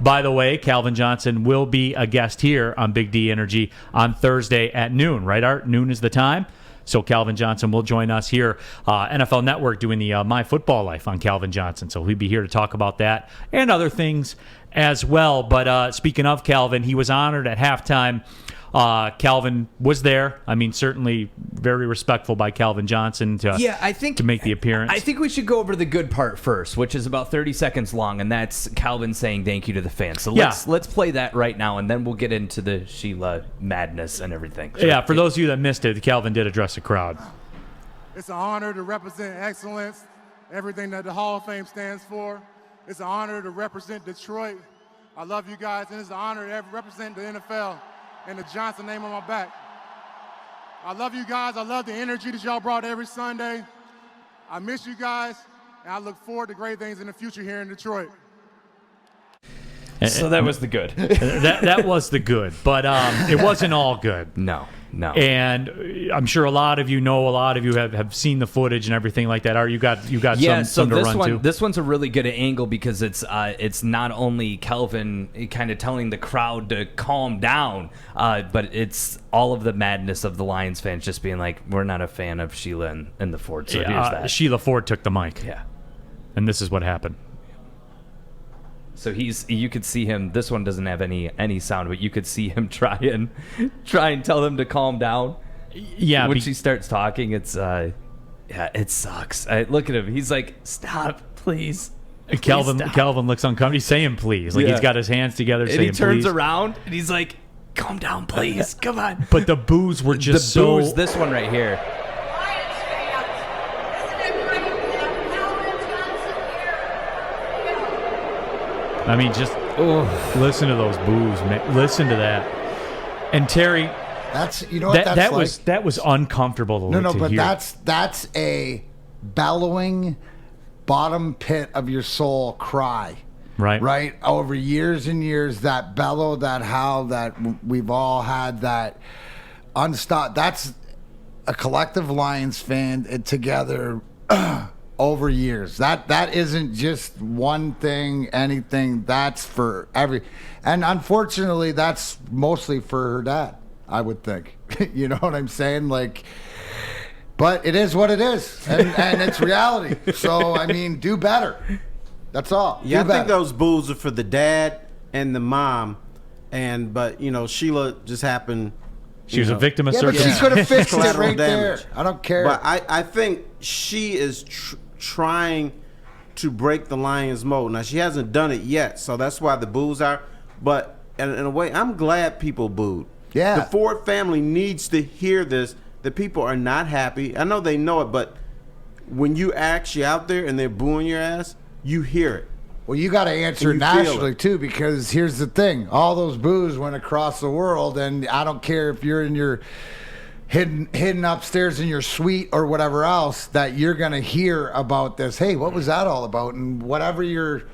By the way, Calvin Johnson will be a guest here on Big D Energy on Thursday at noon, right, Art? Noon is the time. So Calvin Johnson will join us here, NFL Network, doing the My Football Life on Calvin Johnson. So he'll be here to talk about that and other things as well. But speaking of Calvin, he was honored at halftime. Calvin was there. I mean, certainly very respectful by Calvin Johnson to make the appearance. I think we should go over the good part first, which is about 30 seconds long, and that's Calvin saying thank you to the fans. So let's play that right now, and then we'll get into the Sheila madness and everything. So, yeah, for those of you that missed it, Calvin did address the crowd. It's an honor to represent excellence, everything that the Hall of Fame stands for. It's an honor to represent Detroit. I love you guys, and it's an honor to represent the NFL and the Johnson name on my back. I love you guys. I love the energy that y'all brought every Sunday. I miss you guys, and I look forward to great things in the future here in Detroit. So that was the good. that was the good, but it wasn't all good. No. And I'm sure a lot of you have seen the footage and everything like that. You got some to run to. This one's a really good angle because it's not only Calvin kind of telling the crowd to calm down, but it's all of the madness of the Lions fans just being like, we're not a fan of Sheila and the Ford. So here's that. Sheila Ford took the mic. Yeah. And this is what happened. So you could see him. This one doesn't have any sound, but you could see him try and tell them to calm down. Yeah, when she starts talking, it sucks. Look at him. He's like, stop, please. Calvin looks uncomfortable. He's saying please, he's got his hands together, and saying he turns please. around and he's like, calm down, please, come on. But the boos were just the boos. This one right here. I mean, just listen to those boos, man. Listen to that. And Terry, that's that was uncomfortable to but hear. that's a bellowing bottom pit of your soul cry. Right? Over years and years, that bellow, that howl that we've all had, that unstopped. That's a collective Lions fan together over years. That isn't just one thing, anything. That's for every, and unfortunately, that's mostly for her dad, I would think. You know what I'm saying? But it is what it is, and it's reality. So I mean, do better. That's all. Yeah, I think those boos are for the dad and the mom, but Sheila just happened. She was a victim of circumstances. But she could have fixed it right there. I don't care. But I think she is trying to break the Lions mold. Now, she hasn't done it yet, so that's why the boos are. But in a way, I'm glad people booed. Yeah. The Ford family needs to hear this, that people are not happy. I know they know it, but when you actually out there and they're booing your ass, you hear it. Well, you got to answer nationally, too, because here's the thing. All those boos went across the world, and I don't care if you're in your hidden upstairs in your suite or whatever else, that you're going to hear about this. Hey, what was that all about? And whatever your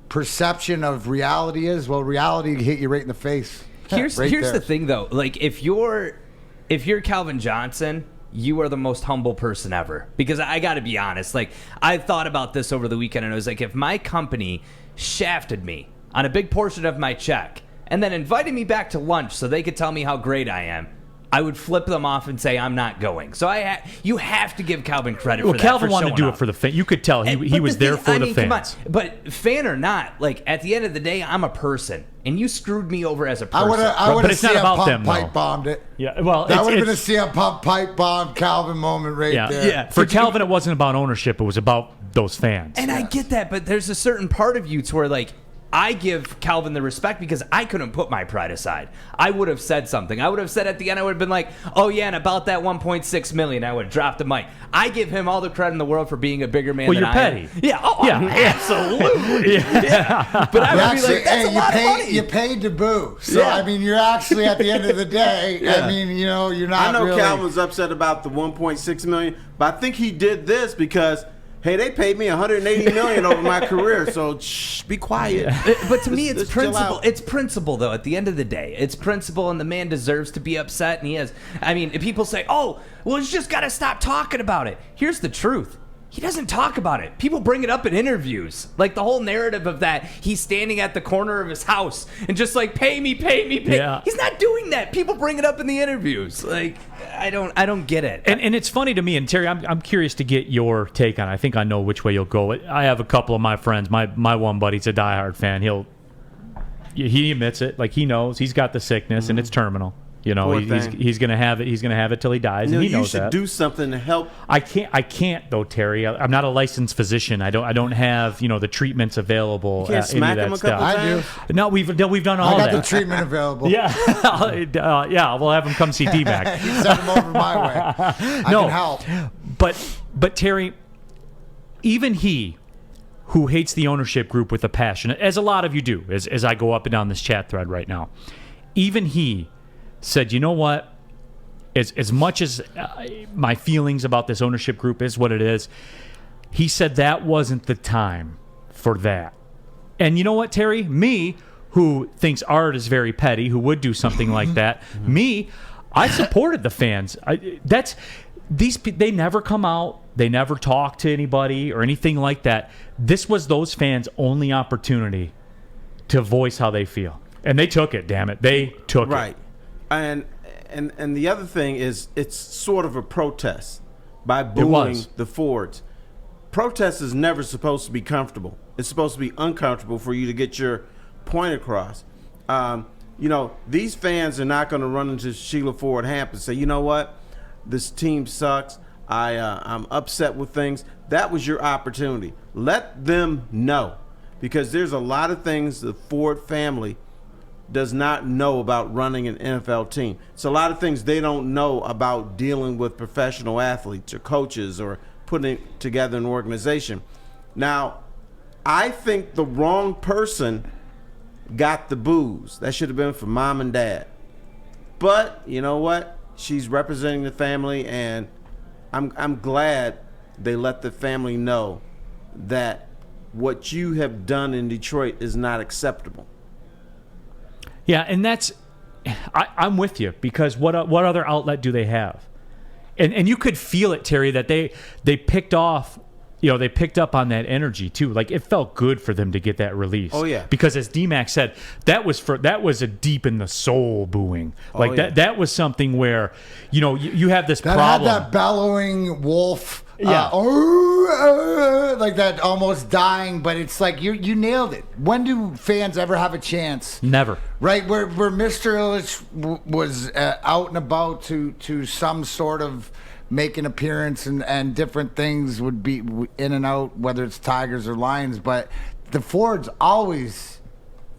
perception of reality is, well, reality hit you right in the face. Here's the thing, though. If you're Calvin Johnson, you are the most humble person ever. Because I got to be honest. I thought about this over the weekend, and I was like, if my company shafted me on a big portion of my check and then invited me back to lunch so they could tell me how great I am, I would flip them off and say I'm not going. So you have to give Calvin credit for that. Well, Calvin wanted to do it for the fans. You could tell he was there for the fans. But fan or not, at the end of the day, I'm a person, and you screwed me over as a person. But it's not about them. Pipe bombed it. Yeah, well, that would have been a CM Pump pipe bomb Calvin moment there. Yeah. For Calvin, it wasn't about ownership. It was about those fans. And I get that, but there's a certain part of you to where I give Calvin the respect because I couldn't put my pride aside. I would have said something. I would have said at the end, I would have been like, oh, yeah, and about that $1.6 million, I would have dropped the mic. I give him all the credit in the world for being a bigger man than I am. Well, you're petty. Yeah, absolutely. Yeah. But I would be like, that's a lot of money. You paid to boo. So, I mean, you're actually, at the end of the day, I mean, you're not I know really... Calvin's upset about the $1.6 million, but I think he did this because... Hey, they paid me $180 million over my career, so be quiet. But to me, it's principle. It's principle, though. At the end of the day, it's principle, and the man deserves to be upset, and he is. I mean, people say, "Oh, well, he's just got to stop talking about it." Here's the truth: he doesn't talk about it. People bring it up in interviews. Like the whole narrative of that, he's standing at the corner of his house and just like, pay me. Yeah. He's not doing that. People bring it up in the interviews. Like, I don't get it. And it's funny to me, and Terry, I'm curious to get your take on it. I think I know which way you'll go. I have a couple of my friends. My one buddy's a diehard fan. He admits it. Like, he knows he's got the sickness and it's terminal. You know, he's going to have it. He's going to have it till he dies, and he knows that. You should do something to help. I can't though, Terry. I'm not a licensed physician. I don't have the treatments available. You can't smack him a couple times. I do. No, we've done all I that. got the treatment available. Yeah, yeah. We'll have him come see D-Mac. You send him over my way. I can help. But Terry, even he, who hates the ownership group with a passion, as a lot of you do, as I go up and down this chat thread right now, even he said, you know what? As much as my feelings about this ownership group is what it is, he said that wasn't the time for that. And you know what, Terry? Me, who thinks art is very petty, who would do something like that, I supported the fans. They never come out. They never talk to anybody or anything like that. This was those fans' only opportunity to voice how they feel. And they took it, damn it. They took it. Right. And the other thing is, it's sort of a protest by booing the Fords. Protest is never supposed to be comfortable. It's supposed to be uncomfortable for you to get your point across. These fans are not going to run into Sheila Ford Hamp and say, you know what, this team sucks. I'm upset with things. That was your opportunity. Let them know, because there's a lot of things the Ford family does not know about running an NFL team. It's a lot of things they don't know about dealing with professional athletes or coaches or putting together an organization. Now, I think the wrong person got the boos. That should have been for mom and dad. But you know what? She's representing the family, and I'm glad they let the family know that what you have done in Detroit is not acceptable. Yeah, and I'm with you, because what other outlet do they have? And you could feel it, Terry, that they picked off, they picked up on that energy too. Like, it felt good for them to get that release. Oh yeah. Because as D-Mac said, that was a deep in the soul booing. Like that was something where, you have this that problem. Had that bellowing wolf. Yeah. Like that, almost dying, but it's like you nailed it. When do fans ever have a chance? Never. Right, where Mr. Illich was out and about to some sort of make an appearance, and different things would be in and out, whether it's Tigers or Lions, but the Fords always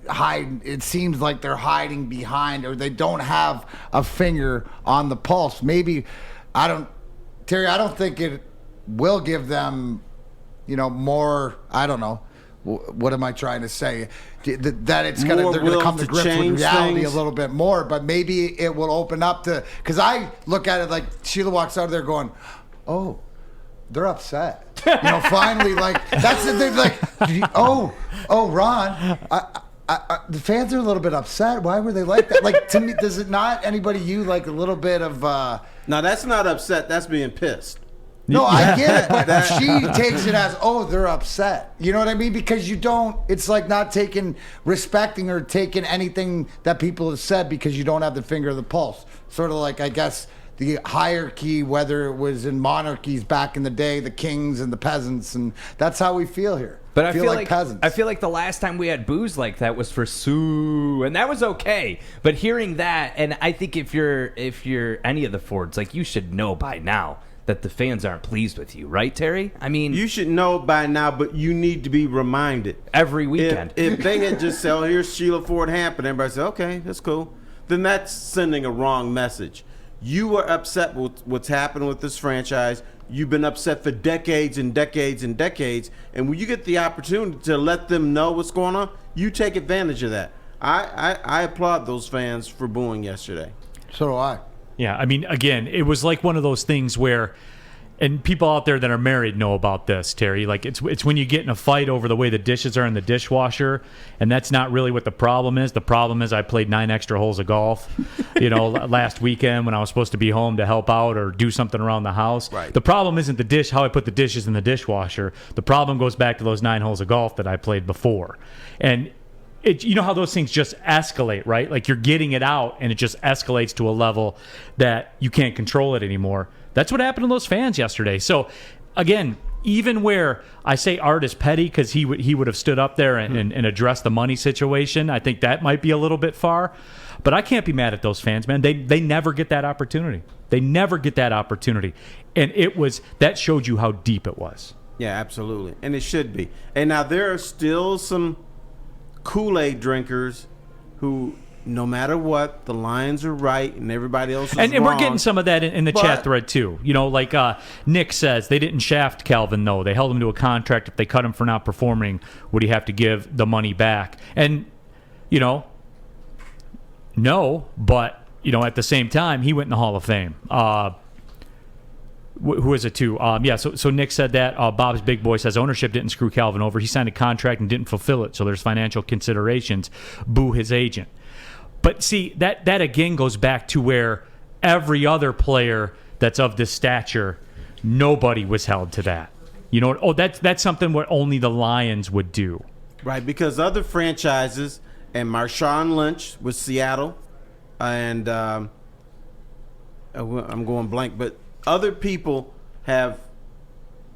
hide. It seems like they're hiding behind, or they don't have a finger on the pulse. Maybe, Terry, I don't think it will give them, more, I don't know, what am I trying to say? That it's they're going to come to grips with reality things a little bit more, but maybe it will open up to, because I look at it like Sheila walks out of there going, oh, they're upset. Finally, like, that's the thing, like, oh, Ron, the fans are a little bit upset. Why were they like that? Like, to me, does it not, anybody, like a little bit of... No, that's not upset. That's being pissed. No, I get it, but she takes it as, oh, they're upset. You know what I mean? Because it's like not respecting or taking anything that people have said, because you don't have the finger of the pulse. Sort of like, I guess, the hierarchy, whether it was in monarchies back in the day, the kings and the peasants, and that's how we feel here. But I feel like peasants. I feel like the last time we had boos like that was for Sue, and that was okay. But hearing that, and I think if you're any of the Fords, like, you should know by now that the fans aren't pleased with you, right, Terry? I mean, you should know by now, but you need to be reminded every weekend. If they had just said, "Oh, here's Sheila Ford Hamp," and everybody said, "Okay, that's cool," then that's sending a wrong message. You are upset with what's happened with this franchise. You've been upset for decades and decades and decades, and when you get the opportunity to let them know what's going on, you take advantage of that. I applaud those fans for booing yesterday. So do I. Yeah, I mean, again, it was like one of those things where and people out there that are married know about this, Terry. Like it's when you get in a fight over the way the dishes are in the dishwasher, and that's not really what the problem is. The problem is I played 9 extra holes of golf, last weekend when I was supposed to be home to help out or do something around the house. Right. The problem isn't the dish, how I put the dishes in the dishwasher. The problem goes back to those 9 holes of golf that I played before. And you know how those things just escalate, right? Like you're getting it out and it just escalates to a level that you can't control it anymore. That's what happened to those fans yesterday. So, again, even where I say Art is petty because he would have stood up there and addressed the money situation, I think that might be a little bit far. But I can't be mad at those fans, man. They never get that opportunity. They never get that opportunity. And that showed you how deep it was. Yeah, absolutely. And it should be. And now there are still some Kool-Aid drinkers who, no matter what, the Lions are right and everybody else is wrong. And we're getting some of that in the chat thread too. Like Nick says, they didn't shaft Calvin though. They held him to a contract. If they cut him for not performing, would he have to give the money back? And no, but at the same time, he went in the Hall of Fame. Who is it to? So Nick said that. Bob's Big Boy says ownership didn't screw Calvin over. He signed a contract and didn't fulfill it, so there's financial considerations. Boo his agent. But see, that again goes back to where every other player that's of this stature, nobody was held to that. That's something what only the Lions would do. Right, because other franchises, and Marshawn Lynch with Seattle, and I'm going blank, but other people have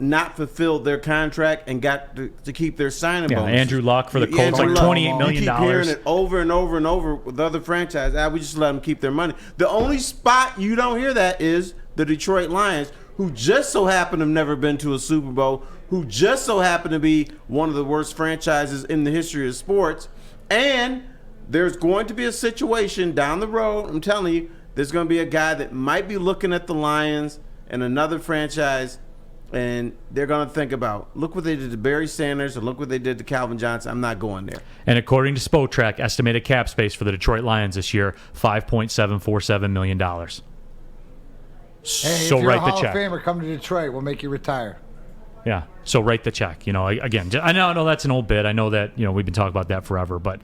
not fulfilled their contract and got to keep their signing bonus. Andrew Luck for the Colts, like $28 million. You keep hearing it over and over and over with other franchises. We just let them keep their money. The only spot you don't hear that is the Detroit Lions, who just so happen to have never been to a Super Bowl, who just so happen to be one of the worst franchises in the history of sports. And there's going to be a situation down the road, I'm telling you, there's going to be a guy that might be looking at the Lions and another franchise, and they're going to think about, look what they did to Barry Sanders, or look what they did to Calvin Johnson. I'm not going there. And according to Spotrac, estimated cap space for the Detroit Lions this year, $5.747 million. Hey, so if you're write a the Hall check. of Famer, come to Detroit. We'll make you retire. Yeah, so write the check. Again, I know that's an old bit. I know that we've been talking about that forever, but